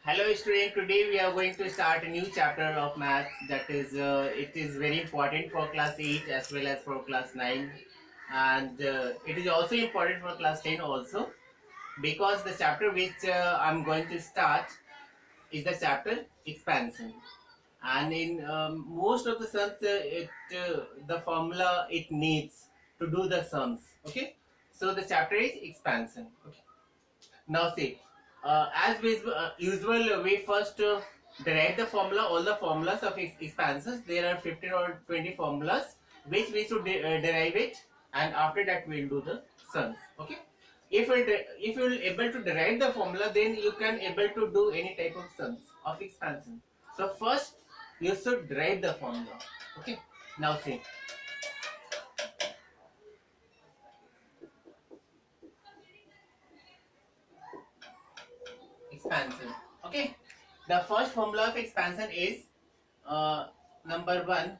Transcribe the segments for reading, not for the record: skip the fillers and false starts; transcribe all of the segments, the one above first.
Hello student, today we are going to start a new chapter of maths that is it is very important for class 8 as well as for class 9, and it is also important for class 10 also, because the chapter which I'm going to start is the chapter expansion. And in most of the sums the formula it needs to do the sums. Okay, so the chapter is expansion. Okay, now see, usual, we first derive the formula, all the formulas of expansions. There are 15 or 20 formulas which we should derive it, and after that we will do the sums. Okay. If you will able to derive the formula, then you can able to do any type of sums of expansion. So first you should derive the formula. Okay. Now see, expansion. Okay. The first formula of expansion is uh, number one,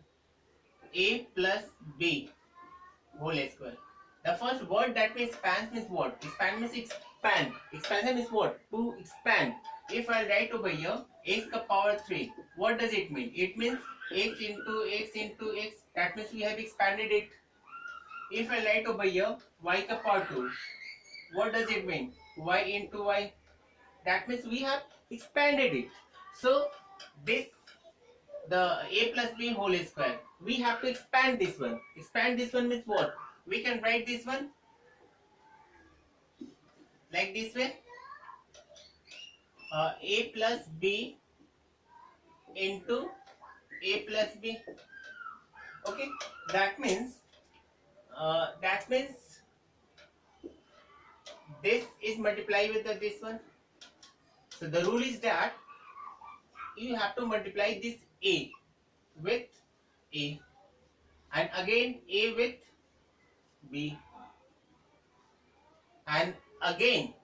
a plus b whole square. The first word that we expand means what? Expand means expand. Expansion means what? To expand. If I write over here x ka power 3, what does it mean? It means x into x into x. That means we have expanded it. If I write over here y ka power 2, what does it mean? Y into y. That means we have expanded it. So this, the a plus b whole square, we have to expand this one. Expand this one means what? We can write this one like this way, a plus b into a plus b. Okay, that means that means this is multiplied with this one. So the rule is that you have to multiply this a with a, and again a with b, and again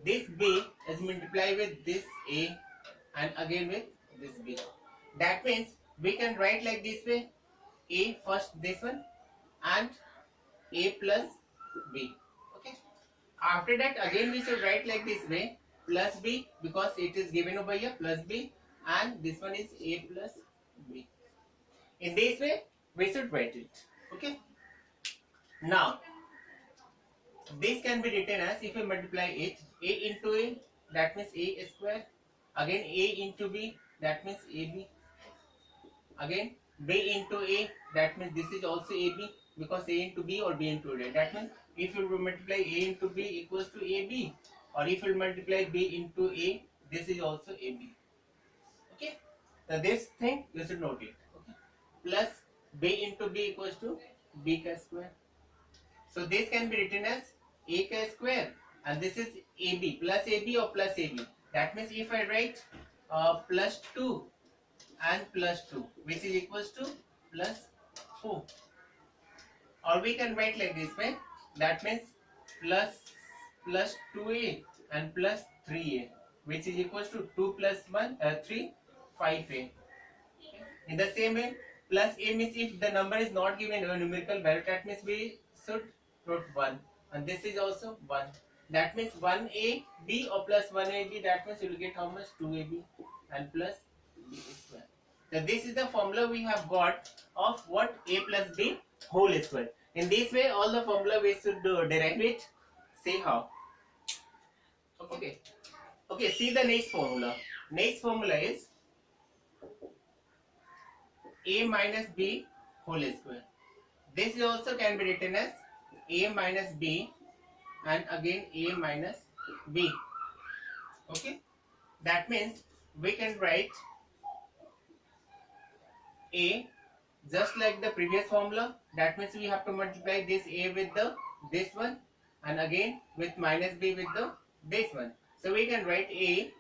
this b is multiplied with this a, and again with this b. That means we can write like this way, a first this one and a plus b. Okay, after that again we should write like this way, plus b, because it is given over here, plus b, and this one is a plus b. In this way we should write it. Okay, now this can be written as, if we multiply it, a into a, that means a square, again a into b, that means ab, again b into a, that means this is also ab, because a into b or b into a. That means if you multiply a into b equals to ab, or if you multiply b into a, this is also ab. Okay, so this thing you should note it. Okay, plus b into b equals to b square. So this can be written as a square, and this is ab, plus ab or plus ab. That means if I write plus 2 and plus 2, which is equals to plus 4, or we can write like this way, that means plus 2a and plus 3a, which is equals to 2 plus 1 3, 5a. In the same way, plus a means if the number is not given a numerical value, that means we should put 1, and this is also 1. That means 1ab or plus 1ab, that means you will get how much? 2ab and plus b square. So this is the formula we have got of what? A plus b whole square. In this way all the formula we should derive it. See how? Okay. Okay, see the next formula. Next formula is a minus b whole square. This also can be written as a minus b and again a minus b. Okay, that means we can write a just like the previous formula. That means we have to multiply this a with the this one, and again with minus b with the this one. So we can write a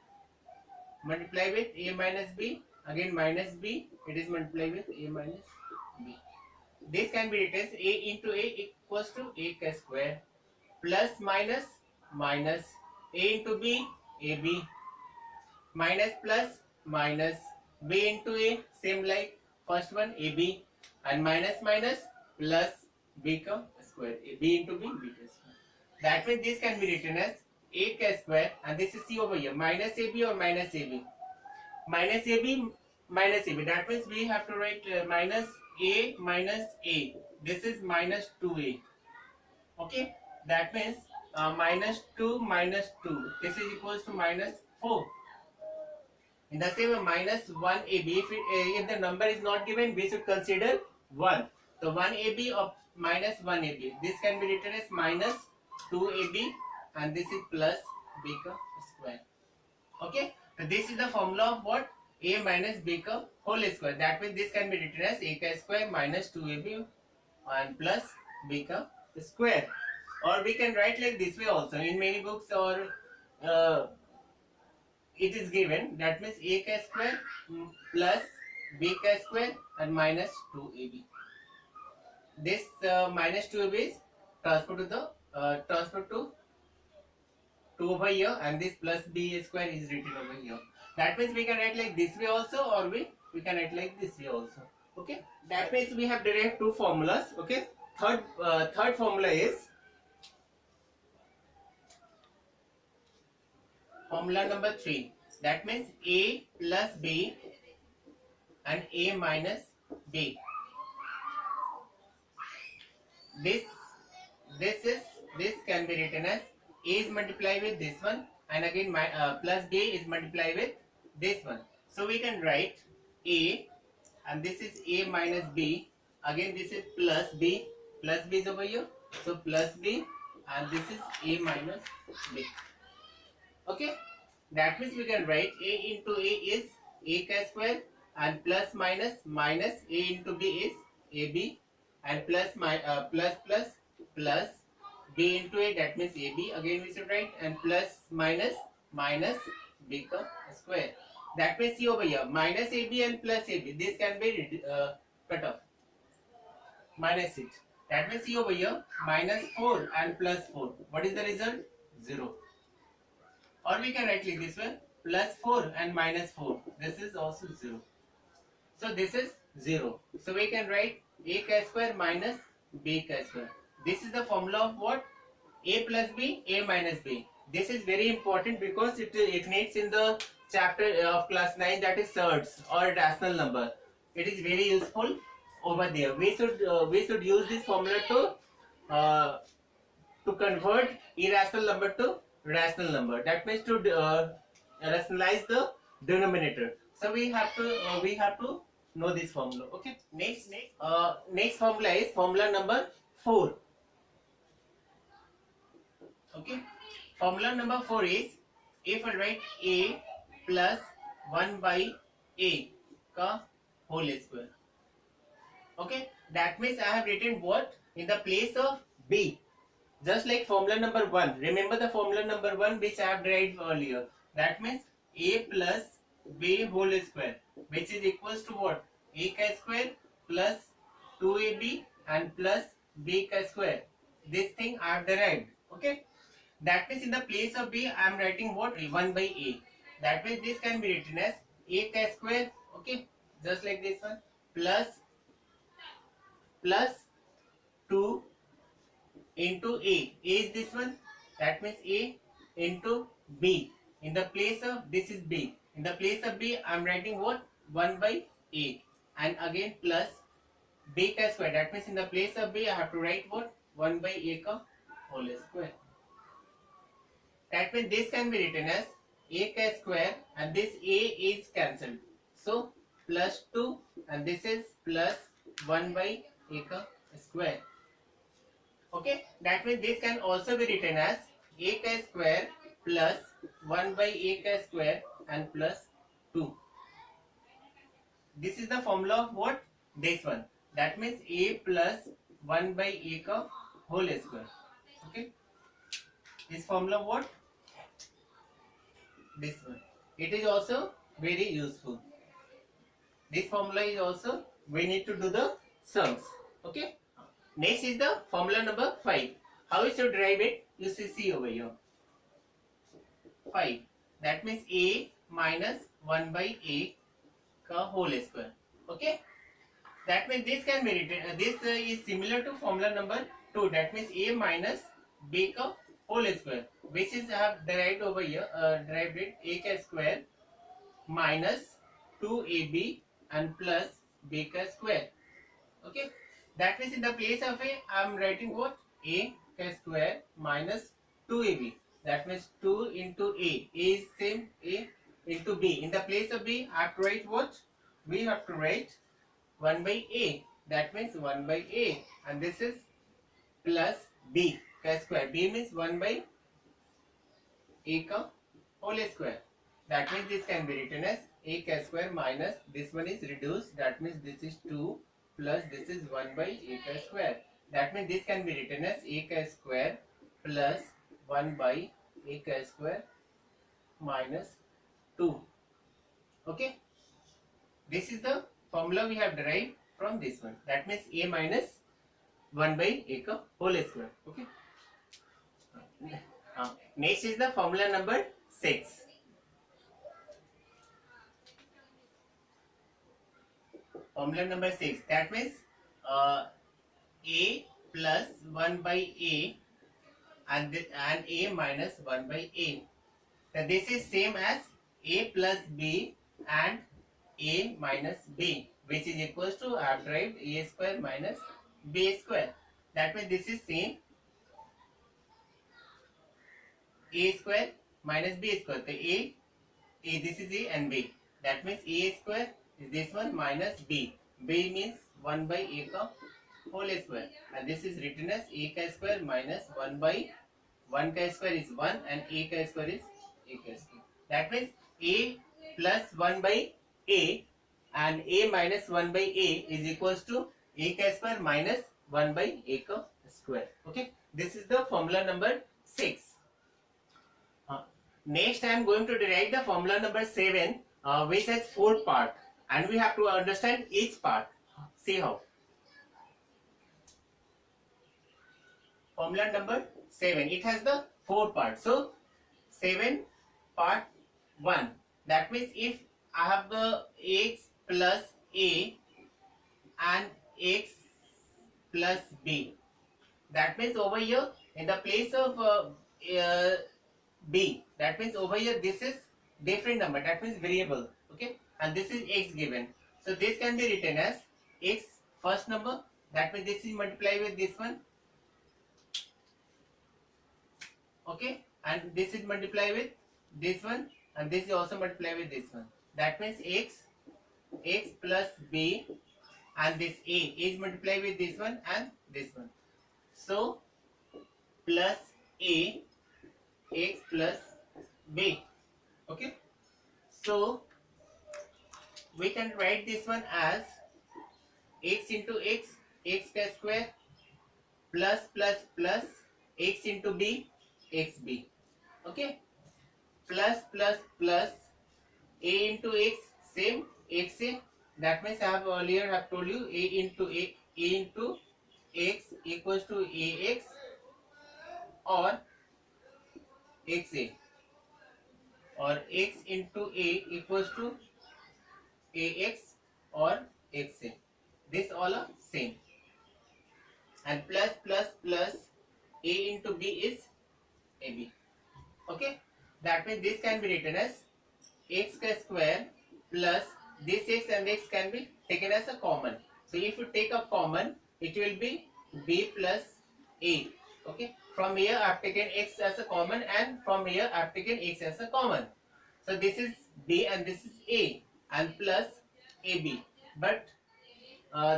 multiply with a minus b, again minus b, it is multiplied with a minus b. This can be written as a into a equals to a square, plus minus minus a into b, ab, minus plus minus b into a, same like first one ab, and minus minus plus b ka square, b into b, b ka square. That way this can be written as a का square and this is c over here, minus ab or minus ab, minus ab minus ab. That means we have to write minus a. This is minus 2a. Okay, that means minus 2 minus 2. This is equals to minus 4. In the same way, minus 1ab. If the number is not given, we should consider 1. So 1ab of minus 1ab. This can be written as minus 2ab and this is plus b ka square. Okay, so this is the formula of what? A minus b ka whole square. That means this can be written as a ka square minus 2ab and plus b ka square. Or we can write like this way also. In many books or it is given, that means a ka square plus b ka square and minus 2ab. This minus 2ab is transferred to 2 over here and this plus b square is written over here. That means we can write like this way also or we can write like this way also. Okay, that means we have derived two formulas. Okay, third formula is formula number 3. That means a plus b and a minus b. This can be written as a is multiplied with this one and again plus b is multiplied with this one. So we can write a and this is a minus b. Again this is plus b is over here. So plus b and this is a minus b. Okay, that means we can write a into a is a ka square and plus minus a into b is ab and plus b into a, that means ab. Again we should write and plus minus b ka square. That means see over here minus ab and plus ab. This can be cut off. Minus it. That means see over here minus 4 and plus 4. What is the result? 0. Or we can write like this way, plus 4 and minus 4. This is also 0. So this is 0. So we can write a ka square minus b ka square. This is the formula of what? A plus b, a minus b. This is very important because it needs in the chapter of class 9, that is surds or rational number. It is very useful over there. We should use this formula to convert irrational number to rational number. That means to rationalize the denominator. So we have to know this formula. Okay. Next formula is formula number 4. Okay. Formula number 4 is if I write a plus 1 by a ka whole square. Okay. That means I have written what in the place of b. Just like formula number 1. Remember the formula number 1 which I have derived earlier. That means a plus b whole square, which is equals to what? A ka square plus 2ab and plus b ka square. This thing I have derived. Okay. That means in the place of b I am writing what? 1 by a. That means this can be written as a ka square. Okay. Just like this one. Plus 2 into a. A is this one. That means a into b. In the place of, this is b. In the place of b I am writing what? 1 by a. And again plus b ka square. That means in the place of b I have to write what? 1 by a ka whole square. That means this can be written as a ka square and this a is cancelled. So plus 2 and this is plus 1 by a ka square. Okay, that means this can also be written as a ka square plus 1 by a ka square and plus 2. This is the formula of what? This one. That means a plus 1 by a ka whole square. Okay. This formula what? This one. It is also very useful. This formula is also, we need to do the sums. Okay. Next is the formula number 5. How we should derive it? You see over here. 5. That means a minus 1 by a ka whole square. Okay. That means this can be written. This is similar to formula number 2. That means a minus b ka whole square, which is I have derived over here, derived it a square minus 2ab and plus b square. Okay, that means in the place of a I am writing what, a square minus 2ab. That means 2 into a is same a into b. In the place of b I have to write what, we have to write 1 by a. That means 1 by a, and this is plus b square. B means 1 by a whole square. That means this can be written as a square minus this one is reduced. That means this is 2 plus this is 1 by a square. That means this can be written as a square plus 1 by a square minus 2. Okay. This is the formula we have derived from this one. That means a minus 1 by a whole square. Okay. Next is the formula number 6. Formula number 6. That means a plus 1 by a and a minus 1 by a. So this is same as a plus b and a minus b, which is equals to I have derived a square minus b square. That means this is same a square minus b square. So a this is a and b. That means a square is this one minus b. B means 1 by a whole square, and this is written as a square minus 1 by 1 square is 1 and a square is a square. That means a plus 1 by a and a minus 1 by a is equals to a square minus 1 by a square. Okay, this is the formula number 6. Next I am going to derive the formula number 7, which has 4 parts, and we have to understand each part. See how. Formula number 7, it has the 4 parts. So 7 part 1. That means if I have the x plus a and x plus b. That means over here in the place of b, that means over here this is different number, that means variable. Okay, and this is x given. So this can be written as x first number. That means this is multiplied with this one. Okay, and this is multiplied with this one, and this is also multiplied with this one. That means x plus b, and this a is multiplied with this one and this one. So plus a x plus b. Okay, so we can write this one as x into x square plus x into b xb. Okay, plus a into x same xa. That means I have earlier have told you a into x equals to ax or xa, or x into a equals to ax or xa. This all are same. And plus a into b is ab. Okay, that means this can be written as x square plus this x and x can be taken as a common. So if you take a common, it will be b plus a. Okay, from here I have taken x as a common, and from here I have taken x as a common. So this is b and this is a, and plus ab. But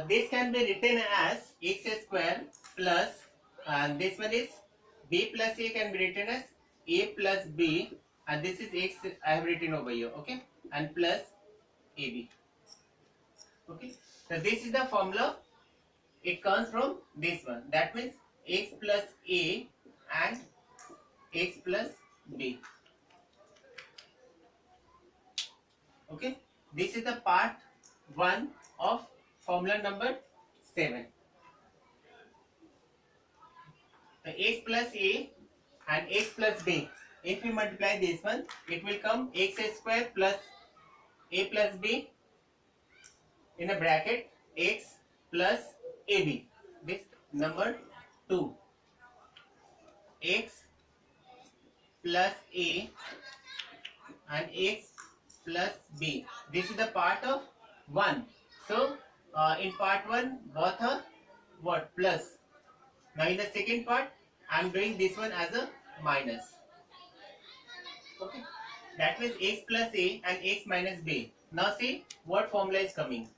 this can be written as x square plus, and this one is b plus a can be written as a plus b, and this is x I have written over here. Okay, and plus ab. Okay, so this is the formula. It comes from this one. That means x plus a and x plus b. Okay, this is the part 1 of formula number 7. The x plus a and x plus b. If we multiply this one, it will come x square plus a plus b in a bracket x plus ab. This number 2. X plus a and x plus b. This is the part of 1. So in part 1 both are what? Plus. Now in the second part I am doing this one as a minus. Okay. That means x plus a and x minus b. Now see what formula is coming.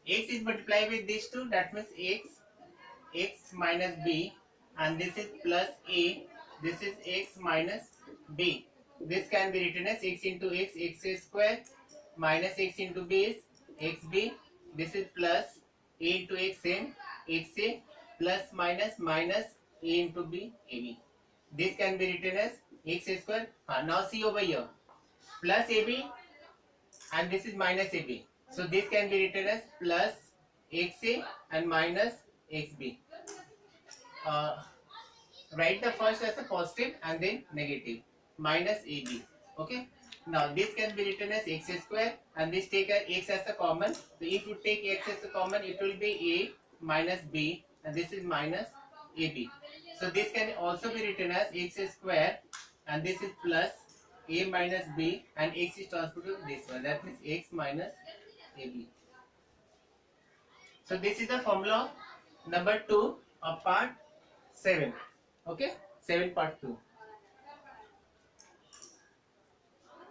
X is multiplied with these two, that means x minus b, and this is plus a, this is x minus b. This can be written as x into x square, minus x into b is xb. This is plus a into x same, xa, plus minus minus a into b, ab. This can be written as x square. Now see over here, plus ab and this is minus ab. So this can be written as plus xa and minus xb. Write the first as a positive and then negative, minus ab. Okay. Now this can be written as x square and this take x as a common. So if you take x as a common, it will be a minus b and this is minus ab. So this can also be written as x square and this is plus a minus b and x is transferred to this one. That means x minus ab. So this is the formula number 2 of part 7. Okay, 7 part 2.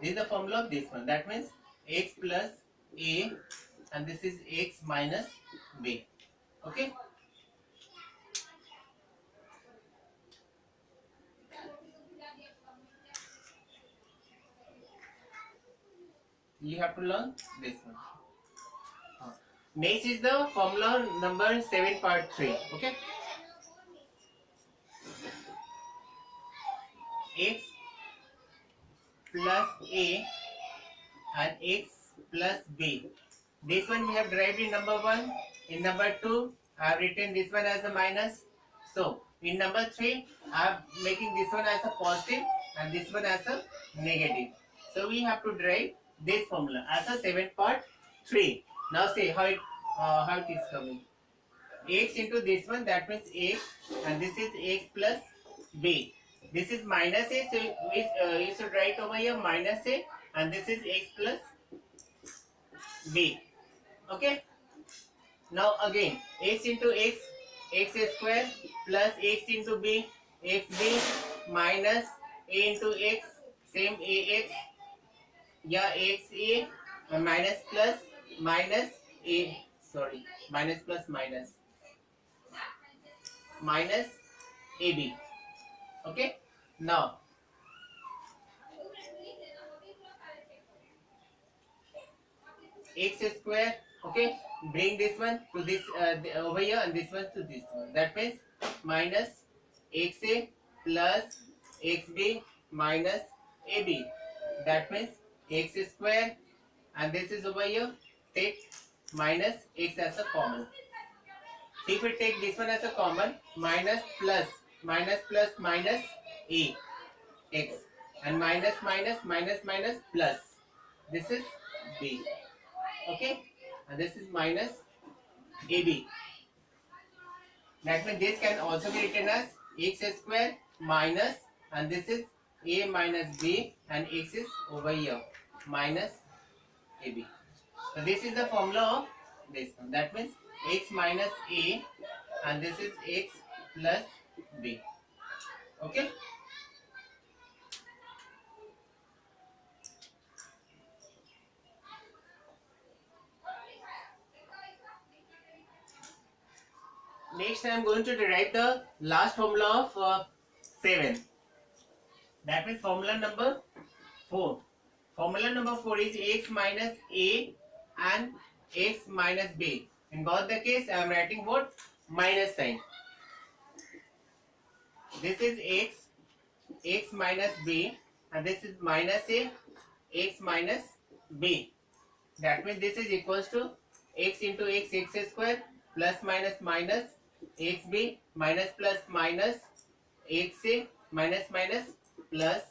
This is the formula of this one. That means x plus a and this is x minus b. Okay. You have to learn this one. Next is the formula number 7 part 3. Okay. X plus a and x plus b. This one we have derived in number 1. In number 2, I have written this one as a minus. So in number 3, I am making this one as a positive and this one as a negative. So we have to derive this formula as a 7 part 3. Now see how it is coming. X into this one, that means x, and this is x plus b. This is minus a, so you should write over here minus a, and this is x plus b. Okay. Now again, x into x square plus x into b, xb minus a into x, same ax, yeah, xa, and minus plus minus a, sorry, minus plus minus ab. Okay. Now x square, okay, bring this one to this over here and this one to this one. That means minus xa plus xb minus ab. That means x square and this is over here, take minus x as a common. So if we take this one as a common, minus plus a x and minus plus, this is b. Okay, and this is minus ab. That means this can also be written as x square minus, and this is a minus b, and x is over here minus ab. So this is the formula of this one. That means x minus a and this is x plus b. Okay. Next I am going to derive the last formula of 7. That means formula number 4. Formula number 4 is x minus a and x minus b. In both the case I am writing what? Minus sign. This is x minus b, and this is minus a, x minus b. That means this is equals to x into x square plus minus xb minus plus minus xa minus plus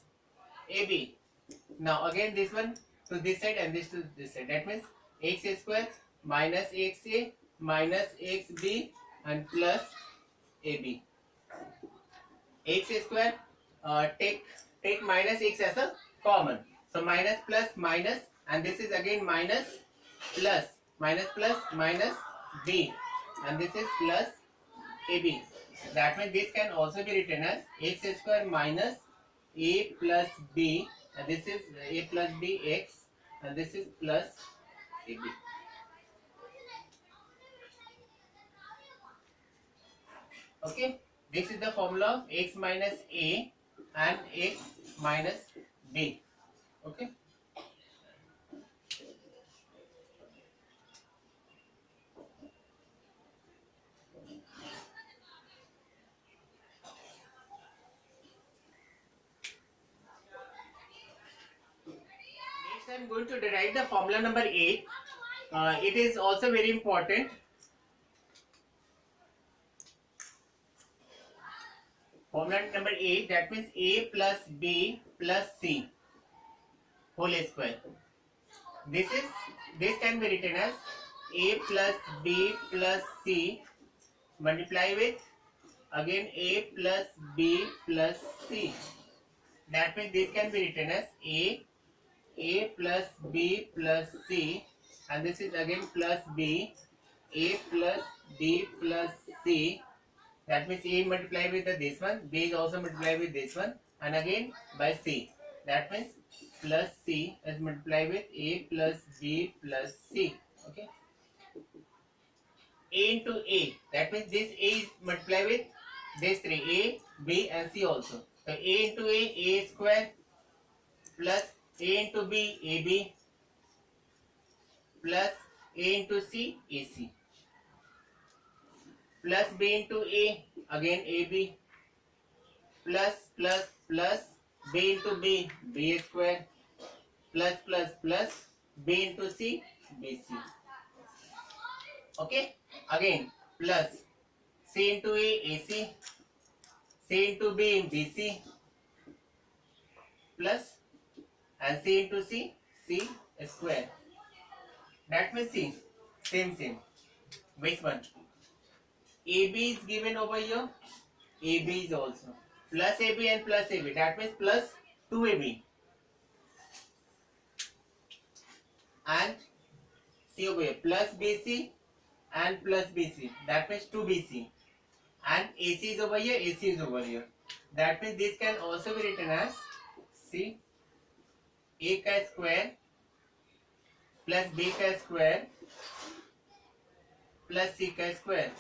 ab. Now again this one to this side and this to this side. That means x square minus xa minus xb and plus ab. X square, take take minus x as a common. So minus plus minus, and this is again minus plus minus b, and this is plus ab. That means this can also be written as x square minus a plus b, and this is a plus b x, and this is plus ab. Okay, this is the formula of x minus a and x minus b. Okay. Next, I am going to derive the formula number 8. It is also very important. Formula number 8, that means a plus b plus c whole square. This can be written as a plus b plus c multiply with again a plus b plus c. That means this can be written as a plus b plus c, and this is again plus b, a plus b plus c. That means a multiply with this one, b is also multiplied with this one, and again by c. That means plus c is multiplied with a plus b plus c. Okay. A into a. That means this a is multiplied with these three, a, b, and c also. So a into a square plus a into b, ab, plus a into c, ac, plus b into a, again ab, plus b into b, b square, plus b into c, bc. Okay, again plus c into a, ac, c into b, bc, plus and c into c, c square. That means c, same. Which one? AB is given over here. AB is also plus AB and plus AB. That means plus 2AB. And C over here plus BC and plus BC. That means 2BC. And AC is over here. AC is over here. That means this can also be written as C A ka square plus B ka square plus C ka square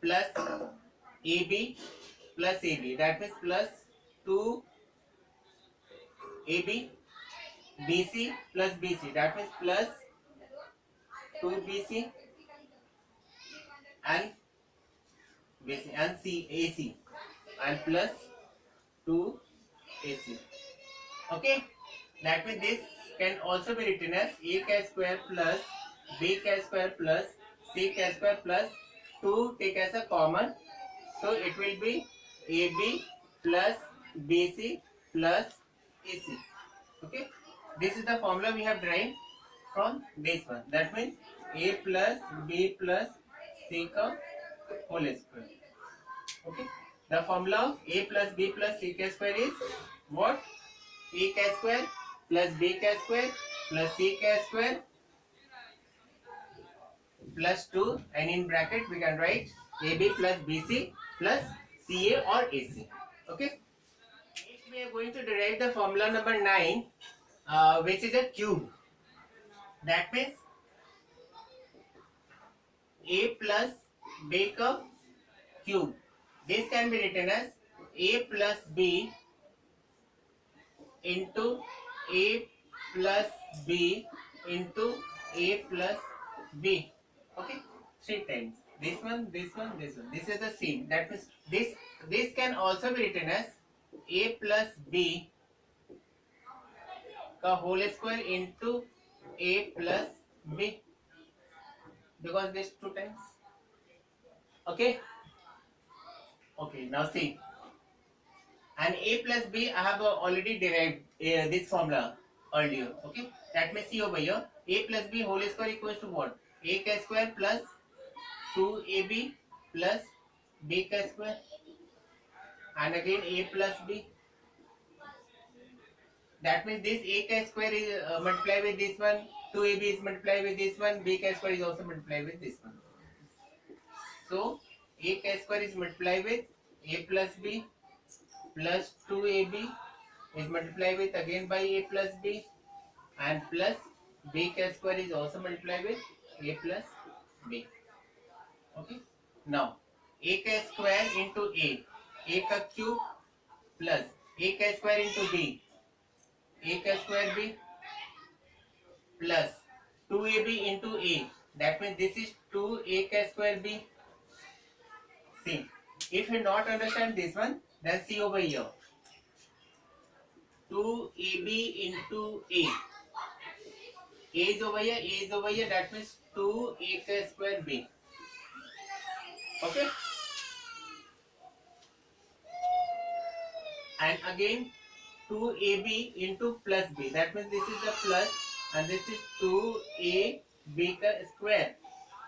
plus AB plus AB. That means plus 2 AB BC plus BC. That means plus 2 BC and BC and C AC and plus 2 AC. Okay. That means this can also be written as A ka square plus B ka square plus C ka square plus 2 take as a common. So it will be AB plus BC plus AC. Okay. This is the formula we have derived from this one. That means A plus B plus C ka whole square. Okay. The formula of A plus B plus C ka square is what? A ka square plus B ka square plus C ka square plus 2, and in bracket we can write AB plus BC plus CA or AC. Okay. Next we are going to derive the formula number 9, which is a cube. That means A plus B ka cube. This can be written as A plus B into A plus B into A plus B. Okay, 3 times. This one. This is the same. That means this can also be written as A plus B ka whole square into A plus B, because this 2 times. Okay. Okay. Now see. And A plus B, I have already derived this formula earlier. Okay. That means see over here. A plus B whole square equals to what? A ka square plus 2AB plus B ka square and again a plus b. That means this a k square is multiplied with this one, 2ab is multiplied with this one, b k square is also multiplied with this one. So a k square is multiplied with a plus b plus 2ab is multiplied with again by a plus b, and plus b k square is also multiplied with a plus b. Okay. Now a k square into a ka cube plus a k square into b, a k square b plus 2ab into a. That means this is 2ak square b. See, if you not understand this one, then see over here. 2ab into a. A is over here, A is over here. That means 2ak square b. Okay. And again 2ab into plus b. That means this is the plus and this is 2ab square.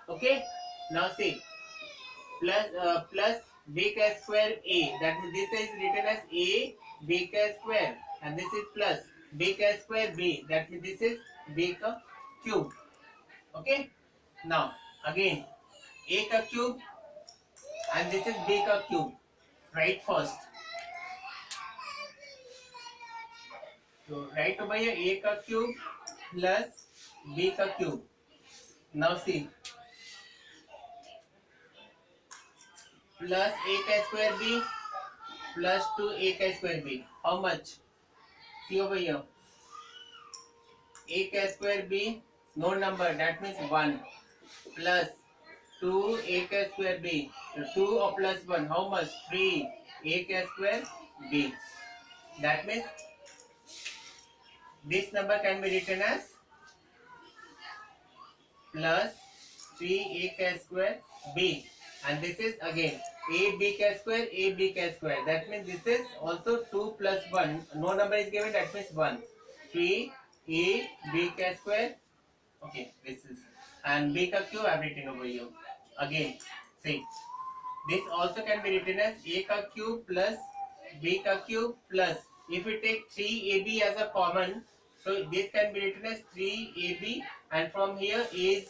Okay. Now see, plus b k square a. That means this is written as a b k square, and this is plus b k square b. That means this is b ka cube. Okay. Now again a ka cube and this is b ka cube. Write first. So write over here a ka cube plus b ka cube. Now see, plus a k square b plus 2ak square b. How much? See over here. A k square b, no number, that means 1, plus 2ak square b. So 2 or plus 1, how much? 3ak square b. That means this number can be written as plus 3ak square b. And this is again abk square, abk square. That means this is also 2 plus 1. No number is given, that means 1. 3abk square. Okay, this is. And b ka cube I have written over here. Again, see. This also can be written as a ka cube plus b ka cube plus. If we take 3ab as a common, so this can be written as 3ab, and from here a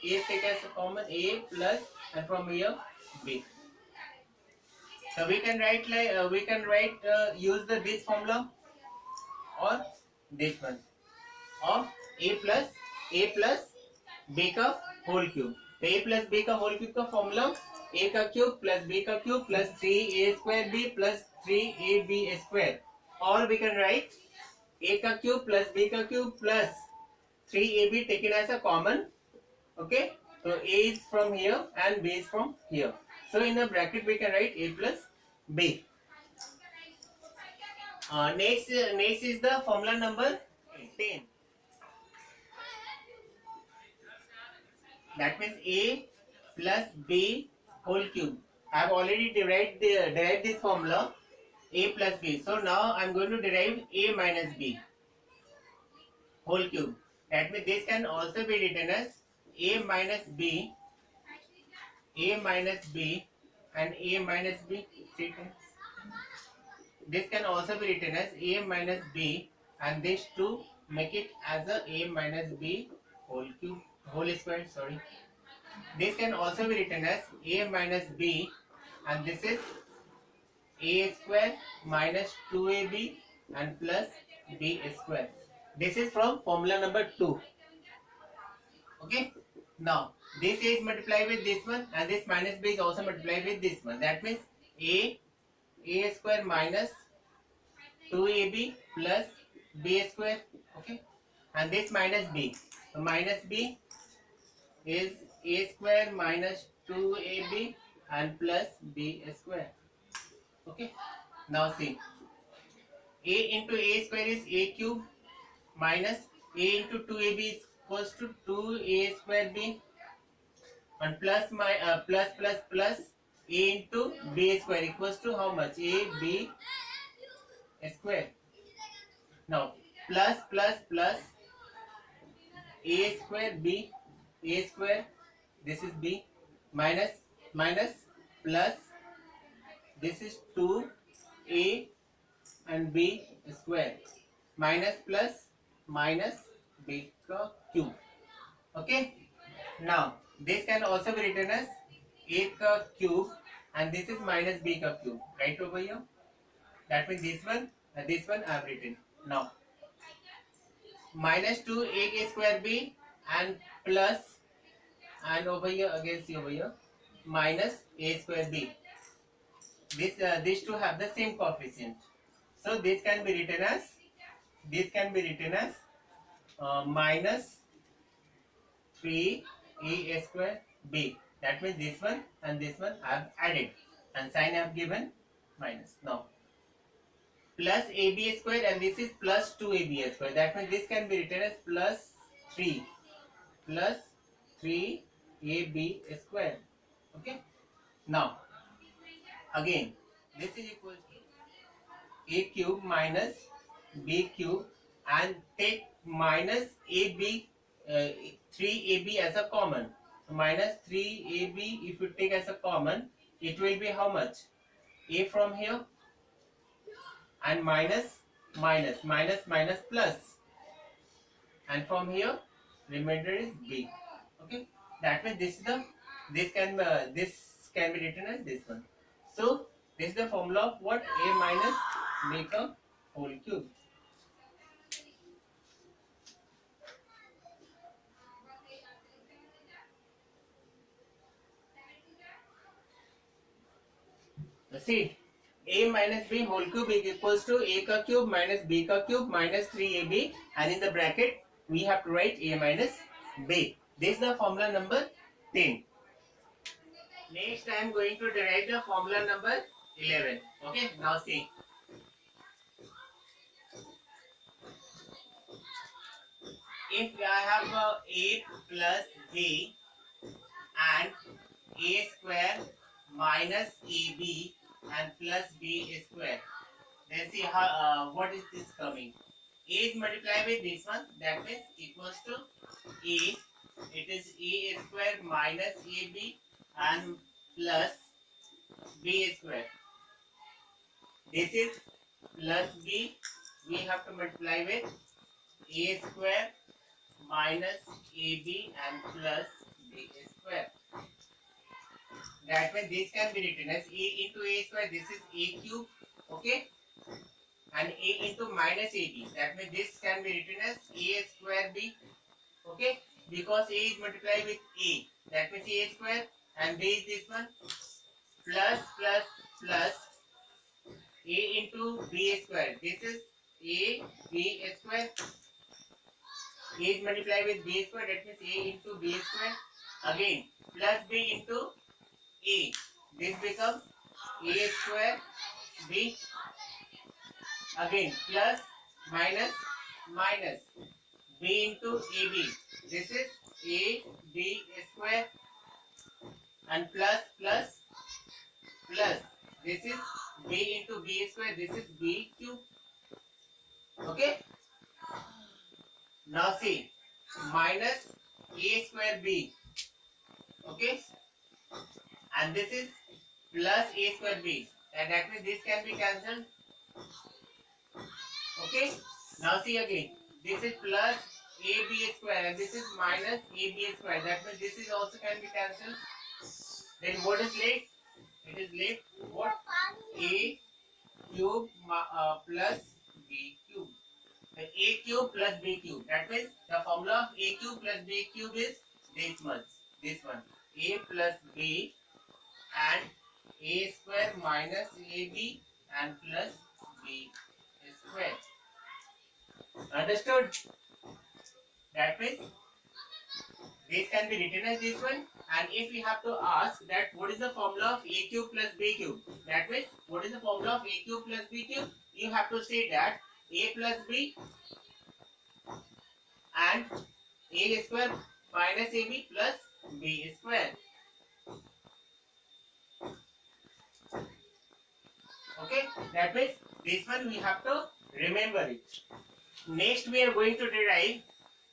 take as a common a plus, and from here b. So we can write like use this formula or this one of a plus b का whole cube. तो a plus b का whole cube का formula a का cube plus b का cube plus 3a square b plus 3ab square. Or we can write a का cube plus b का cube plus 3ab taken as a common. Okay. So a is from here and b is from here. So in the bracket we can write a plus b. Next is the formula number 10. That means a plus b whole cube. I have already derived this formula a plus b. So now I am going to derive a minus b whole cube. That means this can also be written as a minus b and a minus b 3 times. This can also be written as a minus b, and this to make it as a minus b whole cube, whole square, sorry. This can also be written as a minus b, and this is a square minus 2ab and plus b square. This is from formula number 2. Okay. Now this is multiplied with this one, and this minus b is also multiplied with this one. That means a square minus 2ab plus b square. Okay. And this minus b. So minus b is a square minus 2ab and plus b square. Okay. Now see, a into a square is a cube minus a into 2ab is equals to 2a square b, and plus plus a into b square equals to how much? A b square. Now plus a square b, a square, this is b, minus plus This is 2a and b square minus plus minus b का cube. Okay. Now this can also be written as a का cube and this is minus b का cube. Right over here. That means this one and this one I have written. Now minus 2a square b and plus, and over here again see over here minus a square b. These two have the same coefficient, so this can be written as minus 3a square b. That means this one and this one I have added and sign I have given minus. Now plus ab square and this is plus 2ab square. That means this can be written as plus 3ab square. Okay. Now again this is equal to a cube minus b cube and take minus ab 3ab as a common. So minus 3ab if you take as a common, it will be how much? A from here and minus plus, and from here remainder is b. Okay, that means this can be written as this one. So this is the formula of what? A minus b का whole cube. See, a minus b whole cube is equals to a का cube minus b का cube minus 3ab, and in the bracket we have to write a minus b. This is the formula number 10. Next I am going to derive the formula number 11. Okay, now see. If I have a plus b and a square minus ab and plus b square, then see how what is this coming? A is multiplied with this one, that means equals to a. It is a square minus ab and plus b square. This is plus b. We have to multiply with a square minus ab and plus b square. That means this can be written as a into a square. This is a cube. Okay. And a into minus ab. That means this can be written as a square b. Okay. Because a is multiplied with a. That means a square and b is this one. Plus a into b square. This is a b square. A is multiplied with b square. That means a into b square. Again plus b into a. This becomes a square b. Again plus minus b into ab. This is a b square and plus. This is b into b square. This is b cube. Okay. Now see, minus a square b. Okay. And this is plus a square b. And that means this can be cancelled. Okay. Now see again. This is plus ab square and this is minus ab square. That means this is also can be cancelled. Then what is left? It is left what? A cube plus b cube. A cube plus b cube. That means the formula of a cube plus b cube is this much. This one. A plus b and a square minus ab and plus b square. Understood? That means this can be written as this one. And if we have to ask that what is the formula of a cube plus b cube, that means what is the formula of a cube plus b cube? You have to say that a plus b and a square minus ab plus b square. Okay, that means this one we have to remember it. Next we are going to derive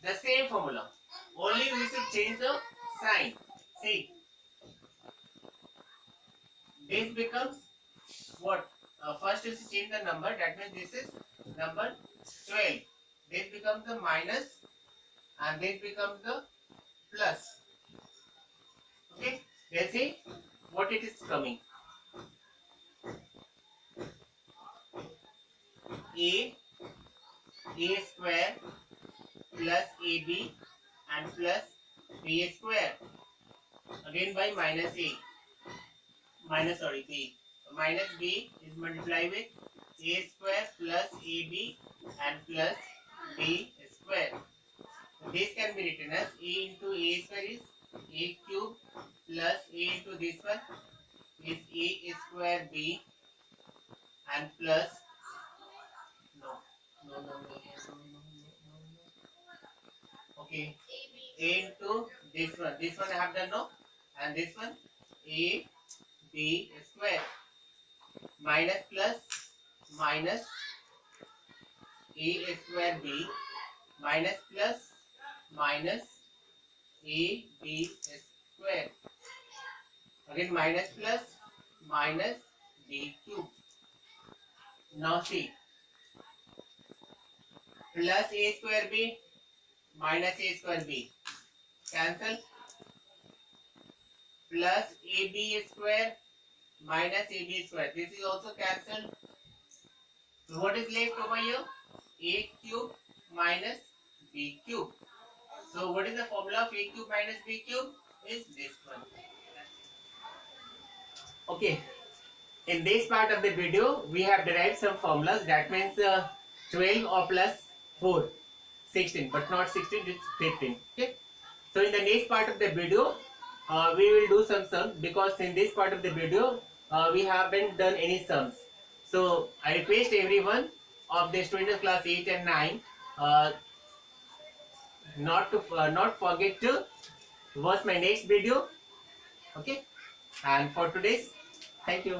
the same formula, only we should change the sign. See, this becomes what? First is to change the number. That means this is number 12. This becomes the minus and this becomes the plus. Okay. Let's see what it is coming. A square plus AB and plus B square. Again by minus B. Minus B is multiplied with A square plus AB and plus B square. This can be written as A into A square is A cube plus A into this one is A square B and plus okay, A into this one I have done no, and this one A B square minus plus minus A square B minus plus minus A B square, again minus plus minus B cube. Now see, plus A square B minus A square B cancel, plus AB square minus AB square, this is also cancelled. So what is left over here? A cube minus B cube. So what is the formula of A cube minus B cube? Is this one. Okay. In this part of the video, we have derived some formulas. That means 12 or plus 4, 16, but not 16, it's 15. Okay. So in the next part of the video, we will do some sums, because in this part of the video, we haven't done any sums. So I request everyone of the students of class 8 and 9 not forget to watch my next video. Okay. And for today's, thank you.